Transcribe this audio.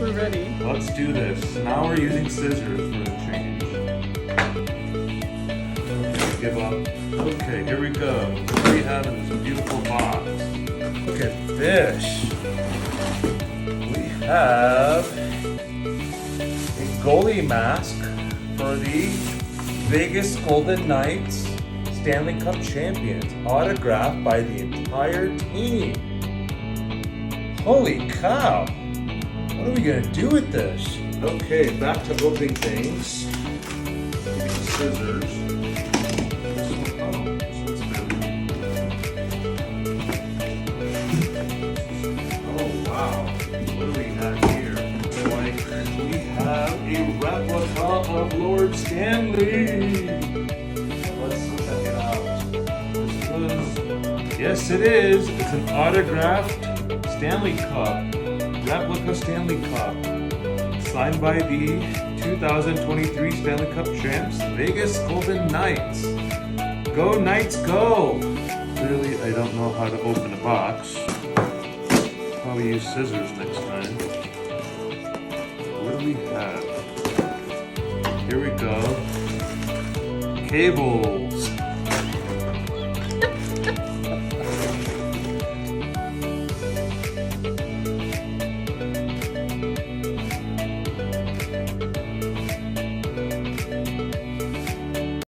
we're ready. Let's do this. Now we're using scissors for the change. Okay, give up. Okay, here we go. What do we have in this beautiful box? Look at this. We have a goalie mask for the Vegas Golden Knights Stanley Cup champions, autographed by the entire team. Holy cow! What are we gonna do with this? Okay, back to opening things. Scissors. Oh, this looks good. Oh wow! What do we have here? We have a replica of Lord Stanley. Let's check it out. Yes, it is. It's an autographed Stanley Cup. Replica Stanley Cup, signed by the 2023 Stanley Cup champs, Vegas Golden Knights. Go Knights, go! Clearly, I don't know how to open a box. Probably use scissors next time. What do we have? Here we go. Cable.